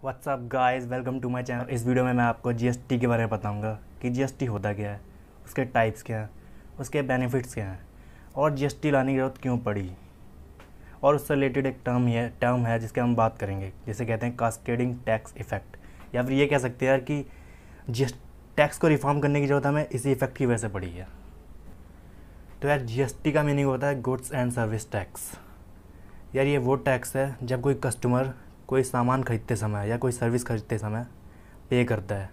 WhatsApp guys, welcome to my channel. इस video में मैं आपको जीएसटी के बारे में बताऊंगा कि जीएसटी होता क्या है, उसके टाइप्स क्या हैं, उसके बेनिफिट्स क्या हैं और जीएसटी लाने की जरूरत क्यों पड़ी। और उससे रिलेटेड एक टर्म है जिसके हम बात करेंगे, जिसे कहते हैं कास्केडिंग टैक्स इफेक्ट, या फिर ये कह सकते हैं यार कि जीएस टैक्स को रिफॉर्म करने की ज़रूरत हमें इसी इफेक्ट की वजह से पड़ी है। तो यार जीएसटी का मीनिंग होता है गुड्स एंड सर्विस टैक्स। यार ये वो टैक्स है जब कोई कस्टमर कोई सामान खरीदते समय या कोई सर्विस खरीदते समय पे करता है।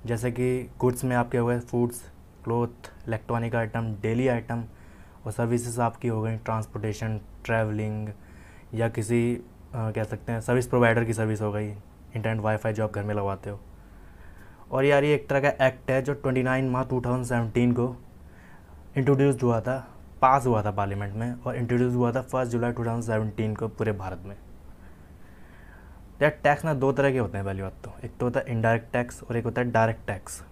जैसे कि गुड्स में आपके हो गए foods, cloth, electronic item, daily item, और सर्विसेज आपकी हो गई ट्रांसपोर्टेशन, ट्रैवलिंग, या किसी कह सकते हैं सर्विस प्रोवाइडर की सर्विस हो गई, इंटरनेट वाईफाई जो आप घर में लगवाते हो। और यार ये एक तरह का एक्ट है जो 29 मार्च 2017 को इंट्रोड्यूस हुआ था, पास हुआ था पार्लियामेंट में, और इंट्रोड्यूस हुआ था 1 जुलाई 2017 को पूरे भारत में। यार टैक्स ना दो तरह के होते हैं। पहली बात तो एक तो होता है इनडायरेक्ट टैक्स और एक होता है डायरेक्ट टैक्स।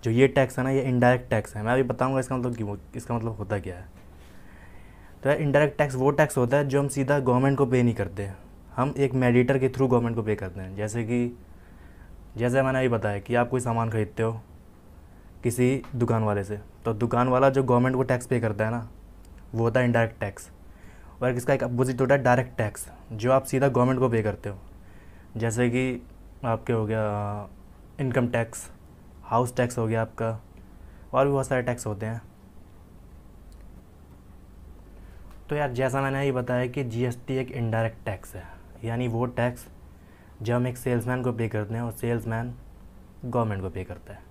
जो ये टैक्स है ना, ये इनडायरेक्ट टैक्स है। मैं अभी बताऊंगा इसका मतलब क्यों, इसका मतलब होता क्या है। तो यार इनडायरेक्ट टैक्स वो टैक्स होता है जो हम सीधा गवर्नमेंट को पे नहीं करते, हम एक मेडिएटर के थ्रू गवर्नमेंट को पे करते हैं। जैसे मैंने अभी बताया कि आप कोई सामान खरीदते हो किसी दुकान वाले से, तो दुकान वाला जो गवर्नमेंट को टैक्स पे करता है ना, वो होता है इनडायरेक्ट टैक्स। और इसका एक अपोजिट होता है डायरेक्ट टैक्स, जो आप सीधा गवर्नमेंट को पे करते हो। जैसे कि आपके हो गया इनकम टैक्स, हाउस टैक्स हो गया आपका, और भी बहुत सारे टैक्स होते हैं। तो यार जैसा मैंने ये बताया कि जीएसटी एक इनडायरेक्ट टैक्स है, यानी वो टैक्स जो हम एक सेल्समैन को पे करते हैं और सेल्समैन गवर्नमेंट को पे करता है।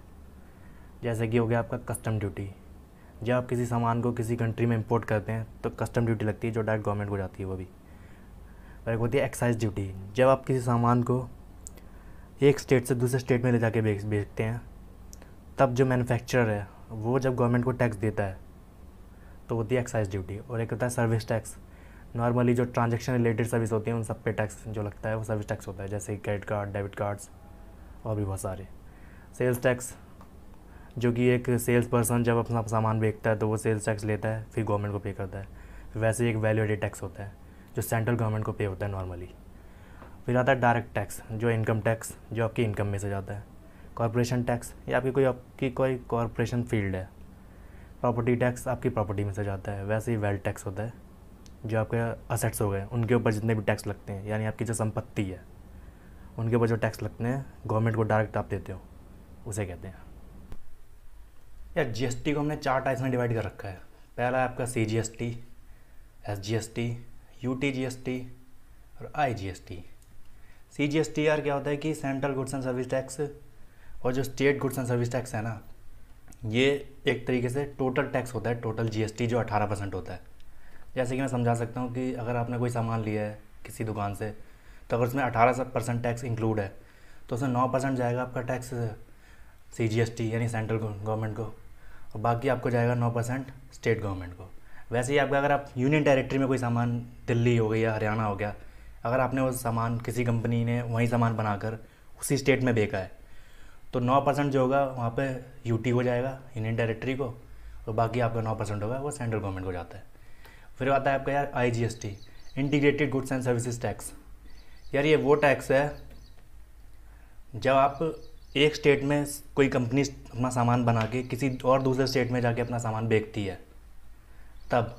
जैसे कि हो गया आपका कस्टम ड्यूटी, जब आप किसी सामान को किसी कंट्री में इंपोर्ट करते हैं तो कस्टम ड्यूटी लगती है जो डायरेक्ट गवर्नमेंट को जाती है वो भी। और एक होती है एक्साइज ड्यूटी, जब आप किसी सामान को एक स्टेट से दूसरे स्टेट में ले जाके बेचते हैं, तब जो मैन्युफैक्चरर है वो जब गवर्नमेंट को टैक्स देता है तो होती है एक्साइज ड्यूटी। और एक होता है सर्विस टैक्स, नॉर्मली जो ट्रांजैक्शन रिलेटेड सर्विस होती है उन सब पे टैक्स जो लगता है वो सर्विस टैक्स होता है, जैसे क्रेडिट कार्ड, डेबिट कार्ड्स, और भी बहुत सारे। सेल्स टैक्स, जो कि एक सेल्स पर्सन जब अपना सामान बेचता है तो वो सेल्स टैक्स लेता है, फिर गवर्नमेंट को पे करता है। वैसे ही एक वैल्यू एडेड टैक्स होता है जो सेंट्रल गवर्नमेंट को पे होता है नॉर्मली। फिर आता है डायरेक्ट टैक्स, जो इनकम टैक्स, जो आपकी इनकम में से जाता है। कॉर्पोरेशन टैक्स, या आपकी कोई कॉर्पोरेशन फील्ड है। प्रॉपर्टी टैक्स आपकी प्रॉपर्टी में से जाता है। वैसे ही वेल्थ टैक्स होता है, जो आपके असेट्स हो गए उनके ऊपर जितने भी टैक्स लगते हैं, यानी आपकी जो संपत्ति है उनके ऊपर जो टैक्स लगते हैं गवर्नमेंट को डायरेक्ट आप देते हो, उसे कहते हैं। यार जीएसटी को हमने 4 टाइप्स में डिवाइड कर रखा है। पहला है आपका सीजीएसटी, एसजीएसटी, यूटीजीएसटी और आईजीएसटी। सीजीएसटी यार क्या होता है कि central goods and service tax, और जो state goods and service tax है ना, ये एक तरीके से टोटल टैक्स होता है, टोटल जीएसटी जो 18% होता है। जैसे कि मैं समझा सकता हूँ कि अगर आपने कोई सामान लिया है किसी दुकान से, तो अगर उसमें 18% टैक्स इंक्लूड है तो उसमें 9% जाएगा आपका टैक्स सीजीएसटी यानी सेंट्रल गवर्नमेंट को, और बाकी आपको जाएगा 9% स्टेट गवर्नमेंट को। वैसे ही आपका अगर आप यूनियन टेरिटरी में कोई सामान, दिल्ली हो गई या हरियाणा हो गया, अगर आपने वो सामान किसी कंपनी ने वही सामान बनाकर उसी स्टेट में बेचा है, तो 9% जो होगा वहाँ पे यूटी को जाएगा, यूनियन टेरिटरी को, और बाकी आपका 9% होगा वो सेंट्रल गवर्नमेंट को जाता है। फिर आता है आपका यार IGST, integrated goods and services tax. यार ये वो टैक्स है जब आप एक स्टेट में कोई कंपनी अपना सामान बना के किसी और दूसरे स्टेट में जाके अपना सामान बेचती है, तब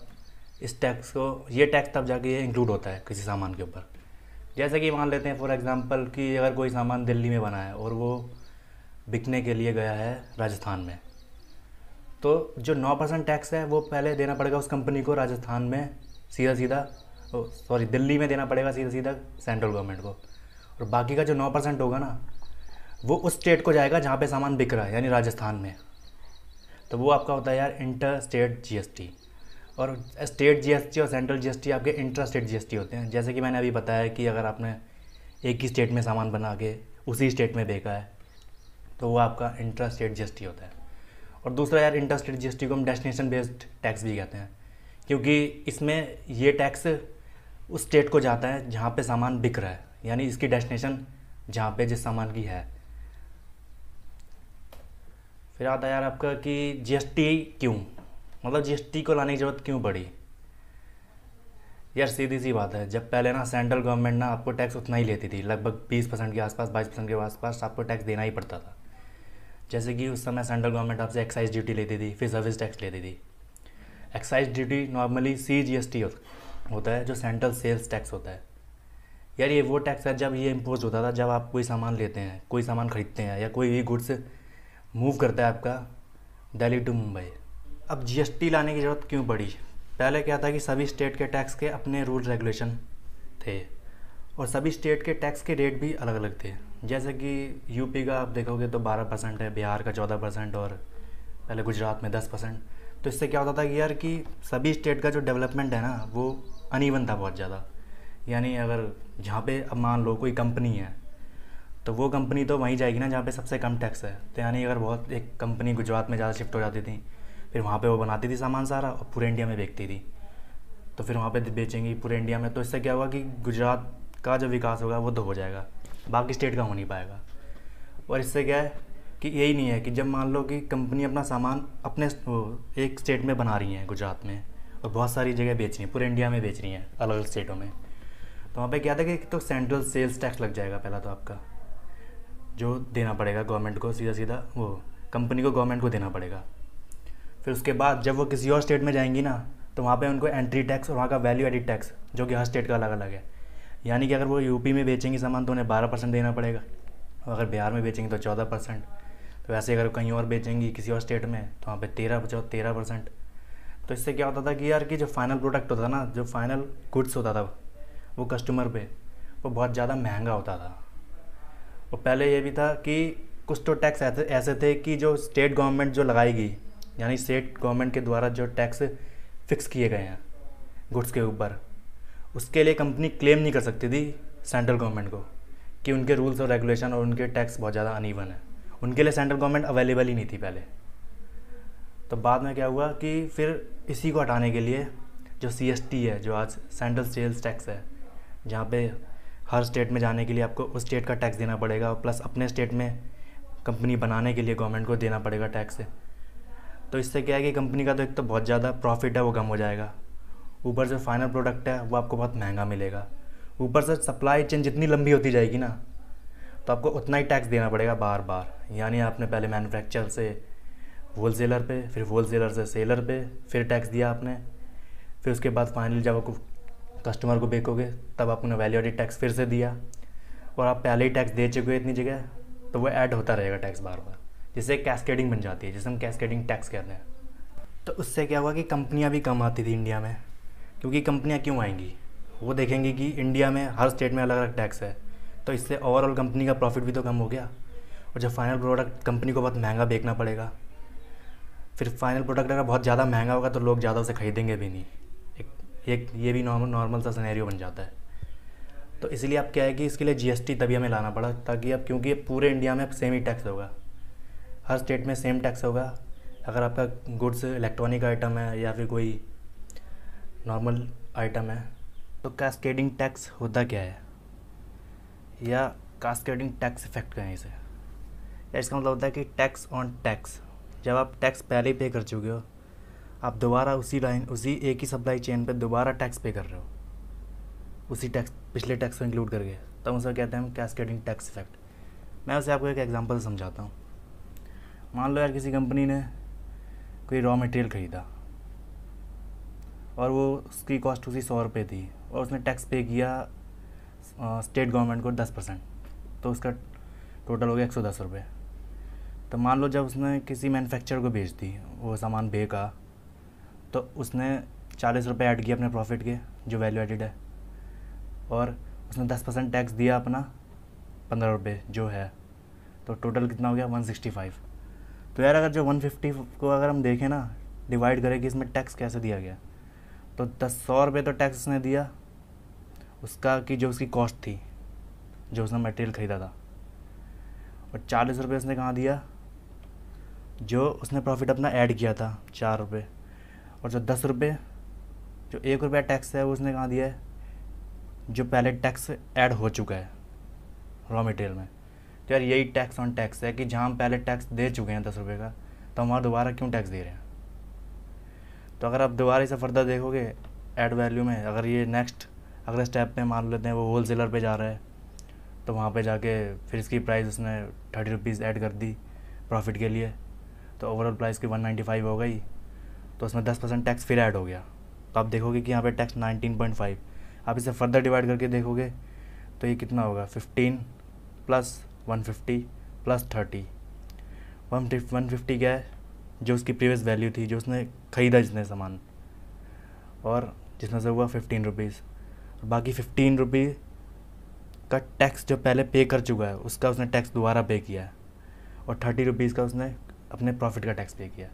इस टैक्स को, ये टैक्स तब जाके ये इंक्लूड होता है किसी सामान के ऊपर। जैसे कि मान लेते हैं फॉर एग्जांपल कि अगर कोई सामान दिल्ली में बना है और वो बिकने के लिए गया है राजस्थान में, तो जो 9% टैक्स है वो पहले देना पड़ेगा उस कंपनी को राजस्थान में, दिल्ली में देना पड़ेगा सीधा सीधा सेंट्रल गवर्नमेंट को, और बाकी का जो 9% होगा ना, वो उस स्टेट को जाएगा जहाँ पे सामान बिक रहा है, यानी राजस्थान में। तो वो आपका होता है यार इंटर स्टेट जीएसटी। और स्टेट जीएसटी और सेंट्रल जीएसटी आपके इंट्रा स्टेट जीएसटी होते हैं। जैसे कि मैंने अभी बताया कि अगर आपने एक ही स्टेट में सामान बना के उसी स्टेट में बेचा है, तो वो आपका इंट्रा स्टेट जीएसटी होता है। और दूसरा यार इंटर स्टेट जीएसटी को हम डेस्टिनेशन बेस्ड टैक्स भी कहते हैं, क्योंकि इसमें ये टैक्स उस स्टेट को जाता है जहाँ पे सामान बिक रहा है, यानी इसकी डेस्टिनेशन जहाँ पे जिस सामान की है। फिर आता है यार आपका कि जीएसटी क्यों, मतलब जीएसटी को लाने की ज़रूरत क्यों पड़ी। यार सीधी सी बात है, जब पहले ना सेंट्रल गवर्नमेंट ना आपको टैक्स उतना ही लेती थी, लगभग 20% के आसपास, 22% के आसपास आपको टैक्स देना ही पड़ता था। जैसे कि उस समय सेंट्रल गवर्नमेंट आपसे एक्साइज ड्यूटी लेती थी, फिर सर्विस टैक्स लेती थी। एक्साइज ड्यूटी नॉर्मली CGST होता है, जो सेंट्रल सेल्स टैक्स होता है। यार ये वो टैक्स है जब ये इम्पोज होता था, जब आप कोई सामान लेते हैं, कोई सामान खरीदते हैं, या कोई भी गुड्स मूव करता है आपका दिल्ली टू मुंबई। अब GST लाने की ज़रूरत क्यों पड़ी? पहले क्या था कि सभी स्टेट के टैक्स के अपने रूल रेगुलेशन थे, और सभी स्टेट के टैक्स के रेट भी अलग अलग थे। जैसे कि यूपी का आप देखोगे तो 12% है, बिहार का 14%, और पहले गुजरात में 10%। तो इससे क्या होता था कि यार कि सभी स्टेट का जो डेवलपमेंट है ना, वो अनइवन था बहुत ज़्यादा। यानी अगर जहाँ पे अब मान लो कोई कंपनी है, तो वो कंपनी तो वहीं जाएगी ना जहाँ पे सबसे कम टैक्स है। तो यानी अगर बहुत एक कंपनी गुजरात में ज़्यादा शिफ्ट हो जाती थी, फिर वहाँ पे वो बनाती थी सामान सारा और पूरे इंडिया में बेचती थी, तो फिर वहाँ पे बेचेंगी पूरे इंडिया में। तो इससे क्या होगा कि गुजरात का जो विकास होगा वो तो हो जाएगा, बाकी स्टेट का हो नहीं पाएगा। और इससे क्या है कि यही नहीं है कि जब मान लो कि कंपनी अपना सामान अपने एक स्टेट में बना रही है गुजरात में, और बहुत सारी जगह बेच रही हैं, पूरे इंडिया में बेच रही हैं अलग अलग स्टेटों में, तो वहाँ पे क्या था कि तो सेंट्रल सेल्स टैक्स लग जाएगा पहला तो आपका, जो देना पड़ेगा गवर्नमेंट को, सीधा सीधा वो कंपनी को गवर्नमेंट को देना पड़ेगा। फिर उसके बाद जब वो किसी और स्टेट में जाएंगी ना, तो वहाँ पे उनको एंट्री टैक्स और वहाँ का वैल्यू एडिड टैक्स, जो कि हर स्टेट का अलग अलग है। यानी कि अगर वो यूपी में बेचेंगी सामान तो उन्हें 12% देना पड़ेगा, और अगर बिहार में बेचेंगी तो 14%। तो वैसे अगर कहीं और बेचेंगी किसी और स्टेट में तो वहाँ पे 13%। तो इससे क्या होता था कि यार कि जो फाइनल प्रोडक्ट होता था ना, जो फाइनल गुड्स होता था वो कस्टमर पे वो बहुत ज़्यादा महंगा होता था। और पहले ये भी था कि कुछ तो टैक्स ऐसे थे कि जो स्टेट गवर्नमेंट जो लगाएगी, यानी स्टेट गवर्नमेंट के द्वारा जो टैक्स फिक्स किए गए हैं गुड्स के ऊपर, उसके लिए कंपनी क्लेम नहीं कर सकती थी सेंट्रल गवर्नमेंट को कि उनके रूल्स और रेगुलेशन और उनके टैक्स बहुत ज़्यादा अनइवन है। उनके लिए सेंट्रल गवर्नमेंट अवेलेबल ही नहीं थी पहले। तो बाद में क्या हुआ कि फिर इसी को हटाने के लिए जो CST है, जो आज सेंट्रल सेल्स टैक्स है, जहाँ पे हर स्टेट में जाने के लिए आपको उस स्टेट का टैक्स देना पड़ेगा, और प्लस अपने स्टेट में कंपनी बनाने के लिए गवर्नमेंट को देना पड़ेगा टैक्स। तो इससे क्या है कि कंपनी का तो एक तो बहुत ज़्यादा प्रॉफिट है वो कम हो जाएगा, ऊपर से फाइनल प्रोडक्ट है वो आपको बहुत महंगा मिलेगा, ऊपर से सप्लाई चेन जितनी लंबी होती जाएगी ना, तो आपको उतना ही टैक्स देना पड़ेगा बार बार। यानी आपने पहले मैन्युफैक्चर से होलसेलर पे, फिर होलसेलर से सेलर पे फिर टैक्स दिया आपने, फिर उसके बाद फाइनली जब आपको कस्टमर को बेचोगे तब आपने वैल्यू एडिड टैक्स फिर से दिया, और आप पहले ही टैक्स दे चुके हो इतनी जगह, तो वो ऐड होता रहेगा टैक्स बार बार, जिससे कैस्केडिंग बन जाती है, जिसे हम कैस्केडिंग टैक्स कहते हैं। तो उससे क्या हुआ कि कंपनियां भी कम आती थी इंडिया में, क्योंकि कंपनियां क्यों आएंगी, वो देखेंगी कि इंडिया में हर स्टेट में अलग अलग टैक्स है, तो इससे ओवरऑल कंपनी का प्रॉफिट भी तो कम हो गया। और जब फाइनल प्रोडक्ट कंपनी को बहुत महंगा बेचना पड़ेगा, फिर फाइनल प्रोडक्ट अगर बहुत ज़्यादा महंगा होगा तो लोग ज़्यादा उसे खरीदेंगे भी नहीं। एक ये भी नॉर्मल सा सिनेरियो बन जाता है। तो इसलिए अब क्या है कि इसके लिए GST तभी हमें लाना पड़ा, ताकि अब क्योंकि ये पूरे इंडिया में सेम ही टैक्स होगा, हर स्टेट में सेम टैक्स होगा। अगर आपका गुड्स इलेक्ट्रॉनिक आइटम है या फिर कोई नॉर्मल आइटम है, तो कैस्केडिंग टैक्स होता क्या है, या कैस्केडिंग टैक्स इफेक्ट कहें इसे, या इसका मतलब होता है कि टैक्स ऑन टैक्स। जब आप टैक्स पहले ही पे कर चुके हो, आप दोबारा उसी एक ही सप्लाई चेन पे दोबारा टैक्स पे कर रहे हो, उसी टैक्स पिछले टैक्स को इंक्लूड करके, तब उसे कहते हैं हम कैस्केडिंग टैक्स इफेक्ट। मैं उसे आपको एक एग्जांपल समझाता हूँ। मान लो यार किसी कंपनी ने कोई रॉ मटेरियल ख़रीदा और वो उसकी कॉस्ट उसी 100 रुपये थी, और उसने टैक्स पे किया स्टेट गवर्नमेंट को 10%, तो उसका टोटल हो गया 110 रुपये। तो मान लो जब उसने किसी मैन्युफैक्चरर को बेच दी वो सामान बेका, तो उसने 40 रुपये ऐड किए अपने प्रॉफिट के, जो वैल्यू एडिड है, और उसने 10% टैक्स दिया अपना 15 रुपये जो है, तो टोटल कितना हो गया 165। तो यार अगर जो 150 को अगर हम देखें ना, डिवाइड करें कि इसमें टैक्स कैसे दिया गया, तो 100 रुपये तो टैक्स उसने दिया उसका, कि जो उसकी कॉस्ट थी, जो उसने मटेरियल ख़रीदा था, और 40 रुपये उसने कहाँ दिया, जो उसने प्रॉफिट अपना ऐड किया था 4 रुपये, और जो 10 रुपये जो 1 रुपया टैक्स है वो उसने कहाँ दिया है, जो पहले टैक्स ऐड हो चुका है रॉ मटेरियल में। तो यार यही टैक्स ऑन टैक्स है कि जहाँ हम पहले टैक्स दे चुके हैं 10 रुपये का, तो हम वहाँ दोबारा क्यों टैक्स दे रहे हैं। तो अगर आप दोबारा इसे फर्दर देखोगे ऐड वैल्यू में अगर ये नेक्स्ट अगले स्टेप पे मान लेते हैं वो होल सेलर पे जा रहा है, तो वहाँ पे जाके फिर इसकी प्राइस उसने 30 रुपीज़ ऐड कर दी प्रॉफिट के लिए, तो ओवरऑल प्राइस की 195 हो गई, तो उसमें 10% टैक्स फिर ऐड हो गया। तो आप देखोगे कि यहाँ पे टैक्स 19.5। आप इसे फर्दर डिवाइड करके देखोगे तो ये कितना होगा, 15 प्लस 150 प्लस 30। 150 क्या है, जो उसकी प्रीवियस वैल्यू थी, जो उसने ख़रीदा जिसने सामान, और जिसमें से हुआ 15 रुपीज़, और बाकी 15 रुपये का टैक्स जो पहले पे कर चुका है उसका उसने टैक्स दोबारा पे किया है, और 30 रुपीज़ का उसने अपने प्रॉफिट का टैक्स पे किया।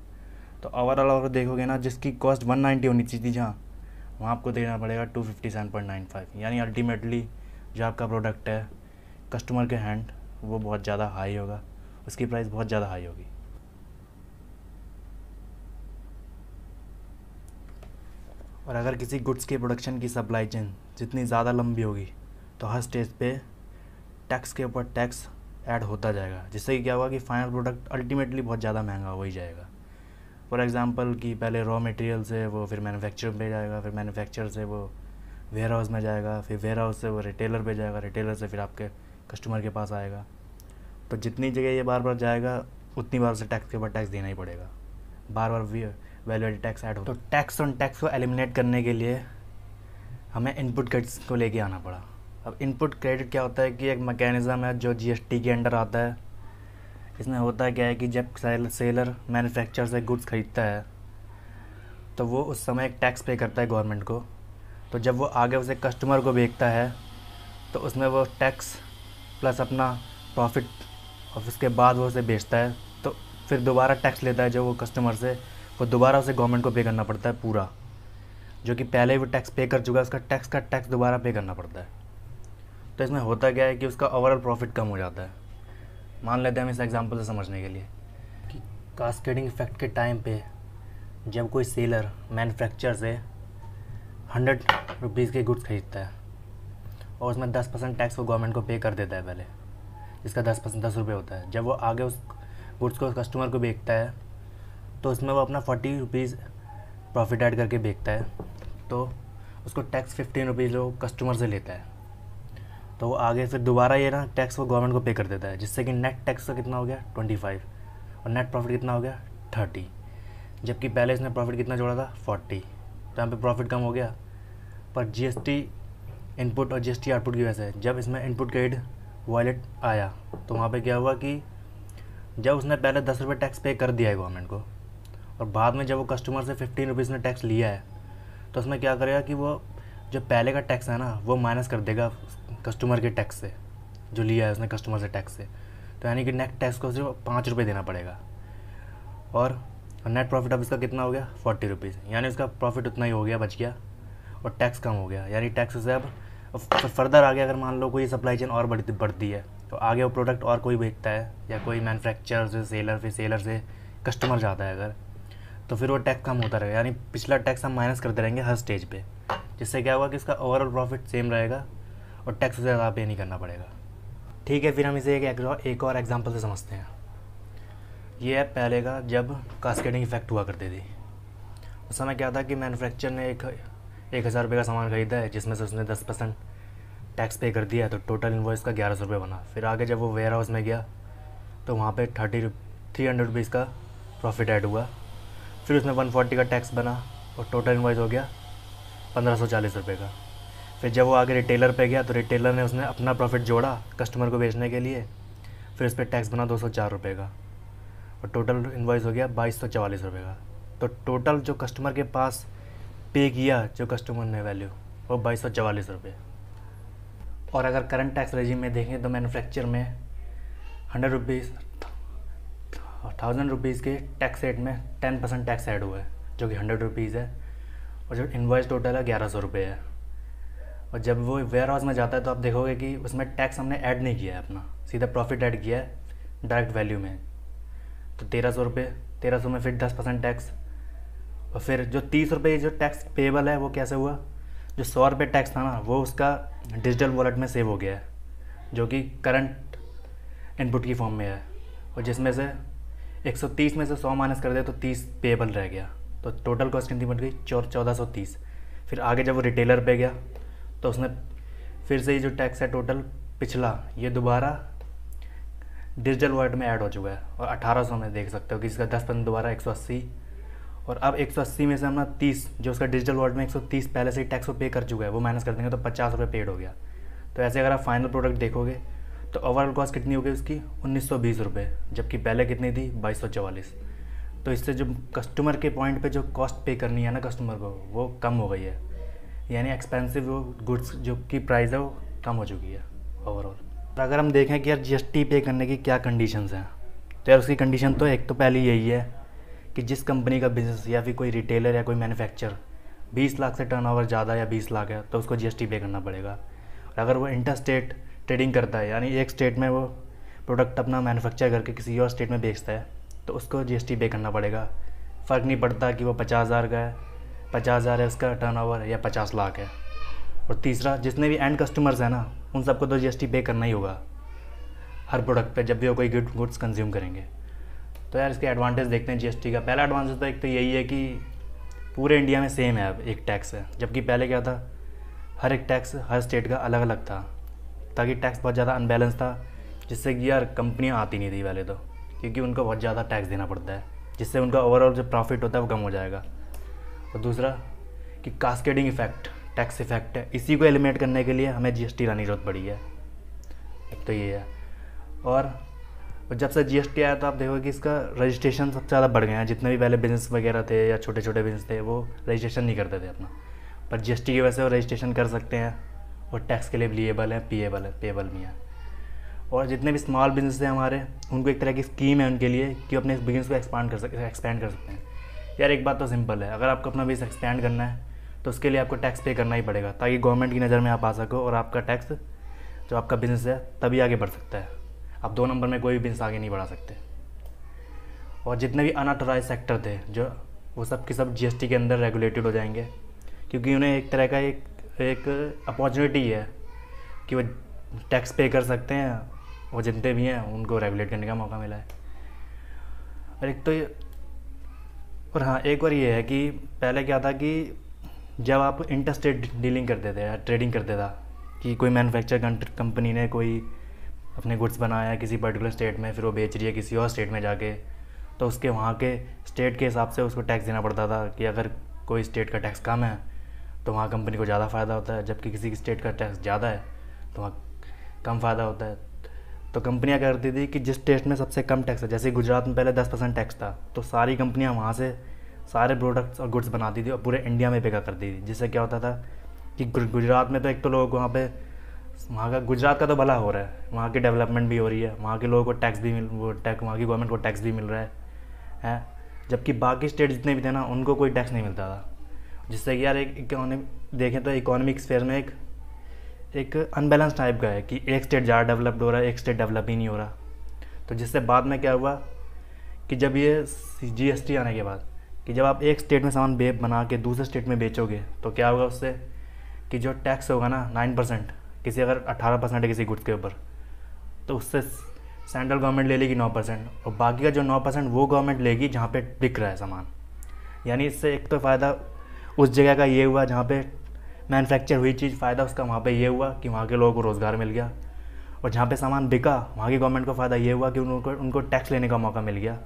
तो ओवरऑल अगर देखोगे ना, जिसकी कॉस्ट 190 होनी चाहिए थी जहाँ, वहाँ आपको देना पड़ेगा 257.95। यानी अल्टीमेटली जो आपका प्रोडक्ट है कस्टमर के हैंड वो बहुत ज़्यादा हाई होगा, उसकी प्राइस बहुत ज़्यादा हाई होगी। और अगर किसी गुड्स के प्रोडक्शन की सप्लाई चेन जितनी ज़्यादा लंबी होगी तो हर स्टेज पे टैक्स के ऊपर टैक्स ऐड होता जाएगा, जिससे कि क्या होगा कि फाइनल प्रोडक्ट अल्टीमेटली बहुत ज़्यादा महंगा हो ही जाएगा। फॉर एग्जांपल कि पहले रॉ मटेरियल से वो फिर मैन्युफैक्चर पे जाएगा, फिर मैन्युफैक्चर से वो वेयर हाउस में जाएगा, फिर वेयर हाउस से वो रिटेलर पे जाएगा, रिटेलर से फिर आपके कस्टमर के पास आएगा। तो जितनी जगह ये बार बार जाएगा उतनी बार उसे टैक्स के ऊपर टैक्स देना ही पड़ेगा, बार बार वैल्यू एडेड टैक्स ऐड हो। तो टैक्स ऑन टैक्स को एलिमिनेट करने के लिए हमें इनपुट क्रेडिट्स को लेके आना पड़ा। अब इनपुट क्रेडिट क्या होता है कि एक मैकेनिज़्म है जो जीएसटी के अंडर आता है। इसमें होता क्या है कि जब सेलर मैन्युफैक्चर से गुड्स ख़रीदता है तो वो उस समय एक टैक्स पे करता है गवर्नमेंट को, तो जब वो आगे उसे कस्टमर को बेचता है तो उसमें वो टैक्स प्लस अपना प्रॉफिट, और उसके बाद वो उसे बेचता है तो फिर दोबारा टैक्स लेता है जो वो कस्टमर से, वो दोबारा उसे गवर्नमेंट को पे करना पड़ता है पूरा, जो कि पहले ही वो टैक्स पे कर चुका है, उसका टैक्स दोबारा पे करना पड़ता है। तो इसमें होता क्या है कि उसका ओवरऑल प्रॉफिट कम हो जाता है। मान लेते हैं हम इस एग्जांपल से समझने के लिए कि कास्केडिंग इफेक्ट के टाइम पे जब कोई सेलर मैन्युफैक्चर से 100 रुपीज़ के गुड्स खरीदता है और उसमें 10% टैक्स वो गवर्नमेंट को पे कर देता है पहले, जिसका 10% 10 रुपये होता है। जब वो आगे उस गुड्स को कस्टमर को बेचता है तो उसमें वो अपना 40 रुपीज़ प्रॉफिट ऐड करके बेचता है, तो उसको टैक्स 15 रुपीज़ वो कस्टमर से लेता है। तो वो आगे फिर दोबारा ये ना टैक्स वो गवर्नमेंट को पे कर देता है, जिससे कि नेट टैक्स का कितना हो गया 25, और नेट प्रॉफिट कितना हो गया 30, जबकि पहले इसने प्रॉफिट कितना जोड़ा था 40। तो यहाँ पे प्रॉफिट कम हो गया। पर जीएसटी इनपुट और जीएसटी आउटपुट की वजह से जब इसमें इनपुट क्रेडिट वॉलेट आया तो वहाँ पे क्या हुआ कि जब उसने पहले 10 रुपये टैक्स पे कर दिया है गवर्नमेंट को, और बाद में जब वो कस्टमर से 15 रुपीज़ ने टैक्स लिया है, तो उसमें क्या करेगा कि वो जो पहले का टैक्स है ना वो माइनस कर देगा कस्टमर के टैक्स से, जो लिया है उसने कस्टमर से टैक्स से। तो यानी कि नेट टैक्स को सिर्फ 5 रुपये देना पड़ेगा, और नेट प्रॉफिट अब इसका कितना हो गया 40 रुपीज़, यानी उसका प्रॉफिट उतना ही हो गया, बच गया, और टैक्स कम हो गया। यानी टैक्स से अब फर्दर आगे अगर मान लो कोई सप्लाई चेन और बढ़ती है तो आगे वो प्रोडक्ट और कोई बेचता है, या कोई मैन्युफैक्चरर से सेलर, फिर सेलर से कस्टमर जाता है अगर, तो फिर वो टैक्स कम होता रहेगा। यानी पिछला टैक्स हम माइनस करते रहेंगे हर स्टेज पे, जिससे क्या होगा कि इसका ओवरऑल प्रॉफिट सेम रहेगा और टैक्स से ज़्यादा पे नहीं करना पड़ेगा। ठीक है, फिर हम इसे एक और एग्जांपल से समझते हैं। ये है पहले का जब कास्केडिंग इफेक्ट हुआ करती थी। उस समय क्या था कि मैन्युफैक्चर ने 1,000 रुपये का सामान खरीदा है, जिसमें से उसने 10% टैक्स पे कर दिया है, तो टोटल इन्वॉइस का 1100 रुपये बना। फिर आगे जब वो वेयर हाउस में गया तो वहाँ पे 300 रुपीज़ का प्रॉफिट ऐड हुआ। फिर उसमें 140 का टैक्स बना और टोटल इन्वॉइस हो गया 1540 रुपये का। फिर जब वो आगे रिटेलर पे गया तो रिटेलर ने उसने अपना प्रॉफिट जोड़ा कस्टमर को बेचने के लिए, फिर उस पर टैक्स बना 204 रुपये का, और टोटल इन्वॉइस हो गया 2244 रुपये का। तो टोटल जो कस्टमर के पास पे किया जो कस्टमर ने वैल्यू, वो 2244 रुपये। और अगर करंट टैक्स रेजिम में देखें तो मैन्युफैक्चर में 100 रुपीज़ 1000 रुपीज़ के टैक्स रेट में 10% टैक्स ऐड हुआ है, जो कि 100 रुपीज़ है, और जो इन्वॉइस टोटल है 1100 रुपये है। और जब वो वेयर हाउस में जाता है तो आप देखोगे कि उसमें टैक्स हमने ऐड नहीं किया है, अपना सीधा प्रॉफिट ऐड किया है डायरेक्ट वैल्यू में। तो 1300 रुपये, 1300 में फिर 10% टैक्स, और फिर जो 30 रुपये जो टैक्स पेबल है वो कैसे हुआ, जो 100 रुपये टैक्स था ना वो उसका डिजिटल वॉलेट में सेव हो गया है, जो कि करंट इनपुट की फॉर्म में है, और जिसमें से 130 में से 100 माइनस कर दे तो 30 पेबल रह गया। तो टोटल कॉस्ट कितनी बन गई 1430। फिर आगे जब वो रिटेलर पे गया तो उसने फिर से ये जो टैक्स है टोटल पिछला ये दोबारा डिजिटल वर्ल्ड में ऐड हो चुका है और 1800 में देख सकते हो कि इसका 10% दोबारा 180 और अब 180 में से हम ना 30 जो उसका डिजिटल वर्ल्ड में 130 पहले से ही टैक्स को पे कर चुका है वो माइनस कर देंगे तो 50 रुपये पेड हो गया। तो ऐसे अगर आप फाइनल प्रोडक्ट देखोगे तो ओवरऑल कॉस्ट कितनी होगी उसकी 1920 रुपये, जबकि पहले कितनी थी 2244। तो इससे जो कस्टमर के पॉइंट पे जो कॉस्ट पे करनी है ना कस्टमर को वो कम हो गई है, यानी एक्सपेंसिव वो गुड्स जो की प्राइस है वो कम हो चुकी है ओवरऑल। तो अगर हम देखें कि यार जीएसटी पे करने की क्या कंडीशंस हैं तो यार उसकी कंडीशन तो एक तो पहली यही है कि जिस कंपनी का बिज़नेस या फिर कोई रिटेलर या कोई मैन्युफैक्चर 20 लाख से टर्नओवर ज़्यादा या 20 लाख है तो उसको जीएसटी पे करना पड़ेगा। और अगर वो इंटर स्टेट ट्रेडिंग करता है यानी एक स्टेट में वो प्रोडक्ट अपना मैन्युफैक्चर करके किसी और स्टेट में बेचता है तो उसको जीएसटी पे करना पड़ेगा। फ़र्क नहीं पड़ता कि वो 50,000 का है, 50,000 है उसका टर्नओवर या 50 लाख है। और तीसरा जितने भी एंड कस्टमर्स हैं ना उन सबको तो जीएसटी पे करना ही होगा हर प्रोडक्ट पे जब भी वो कोई गुड्स कंज्यूम करेंगे। तो यार इसके एडवांटेज देखते हैं जीएसटी का। पहला एडवांटेज तो एक तो यही है कि पूरे इंडिया में सेम है अब एक टैक्स है, जबकि पहले क्या था हर एक टैक्स हर स्टेट का अलग अलग था, ताकि टैक्स बहुत ज़्यादा अनबैलेंस था जिससे कि यार कंपनियाँ आती नहीं थी पहले तो, क्योंकि उनको बहुत ज़्यादा टैक्स देना पड़ता है जिससे उनका ओवरऑल जो प्रॉफिट होता है वो कम हो जाएगा। और दूसरा कि कास्केडिंग इफेक्ट टैक्स इफेक्ट है, इसी को एलिमिनेट करने के लिए हमें जीएसटी लाने की जरूरत पड़ी है। एक तो ये है। और जब से जीएसटी आया तो आप देखोगे कि इसका रजिस्ट्रेशन सबसे ज़्यादा बढ़ गए हैं। जितने भी पहले बिज़नेस वगैरह थे या छोटे छोटे बिज़नेस थे वो रजिस्ट्रेशन नहीं करते थे अपना, पर जीएसटी की वजह से वो रजिस्ट्रेशन कर सकते हैं और टैक्स के लिए एलिजिबल है, पेएबल भी है। और जितने भी स्मॉल बिजनेस हैं हमारे उनको एक तरह की स्कीम है उनके लिए कि अपने बिजनेस को एक्सपांड कर सकते हैं। यार एक बात तो सिंपल है, अगर आपको अपना बिजनेस एक्सपेंड करना है तो उसके लिए आपको टैक्स पे करना ही पड़ेगा ताकि गवर्नमेंट की नज़र में आप आ सको और आपका टैक्स जो आपका बिज़नेस है तभी आगे बढ़ सकता है। आप 2 नंबर में कोई भी बिज़नेस आगे नहीं बढ़ा सकते। और जितने भी अनऑथराइज सेक्टर थे जो वो सब के सब जीएसटी के अंदर रेगुलेटेड हो जाएंगे, क्योंकि उन्हें एक तरह का एक अपॉर्चुनिटी है कि वो टैक्स पे कर सकते हैं और जितने भी हैं उनको रेगुलेट करने का मौका मिला है। और एक तो और हाँ एक और ये है कि पहले क्या था कि जब आप इंटर स्टेट डीलिंग करते थे या ट्रेडिंग करते था कि कोई मैन्युफैक्चर कंपनी ने कोई अपने गुड्स बनाया है किसी पर्टिकुलर स्टेट में, फिर वो बेच रही है किसी और स्टेट में जाके, तो उसके वहाँ के स्टेट के हिसाब से उसको टैक्स देना पड़ता था कि अगर कोई स्टेट का टैक्स कम है तो वहाँ कंपनी को ज़्यादा फ़ायदा होता है, जबकि किसी स्टेट का टैक्स ज़्यादा है तो वहाँ कम फ़ायदा होता है। तो कंपनियाँ करती थी कि जिस स्टेट में सबसे कम टैक्स है, जैसे गुजरात में पहले 10% टैक्स था, तो सारी कंपनियाँ वहाँ से सारे प्रोडक्ट्स और गुड्स बनाती थी और पूरे इंडिया में बेचा करती थी, जिससे क्या होता था कि गुजरात में तो एक तो लोगों को वहाँ का गुजरात का तो भला हो रहा है, वहाँ की डेवलपमेंट भी हो रही है, वहाँ के लोगों को टैक्स भी वहाँ की गवर्नमेंट को टैक्स भी मिल रहा है, जबकि बाकी स्टेट जितने भी थे ना उनको कोई टैक्स नहीं मिलता था, जिससे कि यार एक देखें तो इकोनॉमिक स्फेयर में एक अनबैलेंस टाइप का है कि एक स्टेट ज़्यादा डेवलप्ड हो रहा है, एक स्टेट डेवलप ही नहीं हो रहा। तो जिससे बाद में क्या हुआ कि जब ये जीएसटी आने के बाद कि जब आप एक स्टेट में सामान बना के दूसरे स्टेट में बेचोगे तो क्या होगा उससे कि जो टैक्स होगा ना 9%, किसी अगर 18% है किसी गुड्स के ऊपर, तो उससे सेंट्रल गवर्नमेंट ले लेगी 9% और बाकी का जो 9% वो गवर्नमेंट लेगी जहाँ पे बिक रहा है सामान। यानी इससे एक तो फ़ायदा उस जगह का ये हुआ जहाँ पे मैन्युफैक्चर हुई चीज़, फ़ायदा उसका वहाँ पे ये हुआ कि वहाँ के लोगों को रोज़गार मिल गया, और जहाँ पे सामान बिका वहाँ की गवर्नमेंट को फ़ायदा ये हुआ कि उनको टैक्स लेने का मौका मिल गया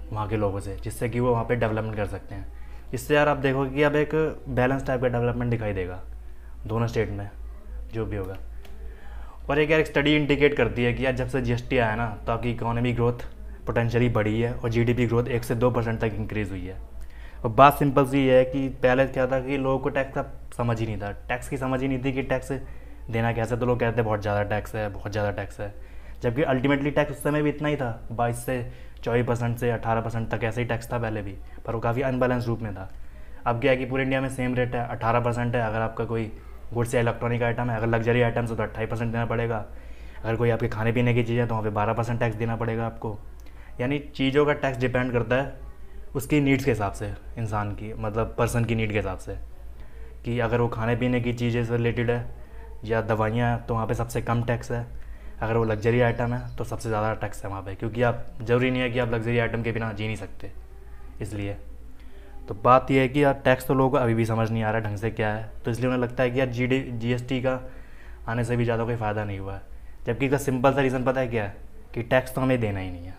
वहाँ के लोगों से, जिससे कि वो वहाँ पे डेवलपमेंट कर सकते हैं। इससे यार आप देखोगे कि अब एक बैलेंस टाइप का डेवलपमेंट दिखाई देगा दोनों स्टेट में जो भी होगा। और एक यार स्टडी इंडिकेट करती है कि यार जब से जीएसटी आया ना तो आपकी इकोनॉमी ग्रोथ पोटेंशियली बढ़ी है और जीडीपी ग्रोथ 1 से 2% तक इंक्रीज़ हुई है। और बात सिंपल सी है कि पहले क्या था कि लोगों को टैक्स का समझ ही नहीं था, टैक्स की समझ ही नहीं थी कि टैक्स देना कैसे, तो लोग कहते हैं बहुत ज़्यादा टैक्स है, बहुत ज़्यादा टैक्स है, जबकि अल्टीमेटली टैक्स उस समय भी इतना ही था, 22 से 24% से 18% तक ऐसे ही टैक्स था पहले भी, पर वो काफ़ी अनबैलेंस रूप में था। अब क्या है कि पूरे इंडिया में सेम रेट है, 18% है अगर आपका कोई गुड्स या इलेक्ट्रॉनिक आइटम है, अगर लग्जरी आइटम्स हो तो 28% देना पड़ेगा, अगर कोई आपके खाने पीने की चीज़ है तो वहाँ पे 12% टैक्स देना पड़ेगा आपको। यानी चीज़ों का टैक्स डिपेंड करता है उसकी नीड्स के हिसाब से, इंसान की मतलब पर्सन की नीड के हिसाब से, कि अगर वो खाने पीने की चीज़ें से रिलेटेड है या दवाइयाँ हैं तो वहाँ पे सबसे कम टैक्स है, अगर वो लग्जरी आइटम है तो सबसे ज़्यादा टैक्स है वहाँ पे, क्योंकि आप ज़रूरी नहीं है कि आप लग्जरी आइटम के बिना जी नहीं सकते इसलिए। तो बात यह है कि यार टैक्स तो लोगों को अभी भी समझ नहीं आ रहा ढंग से क्या है, तो इसलिए उन्हें लगता है कि यार GST का आने से भी ज़्यादा कोई फ़ायदा नहीं हुआ है, जबकि इसका सिंपल सा रीज़न पता है क्या है कि टैक्स तो हमें देना ही नहीं है।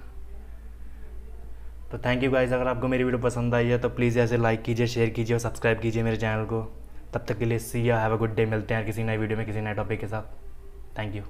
तो थैंक यू गाइस, अगर आपको मेरी वीडियो पसंद आई है तो प्लीज़ ऐसे लाइक कीजिए, शेयर कीजिए और सब्सक्राइब कीजिए मेरे चैनल को। तब तक के लिए सी या हैव अ गुड डे, मिलते हैं किसी नई वीडियो में किसी नए टॉपिक के साथ। Thank you.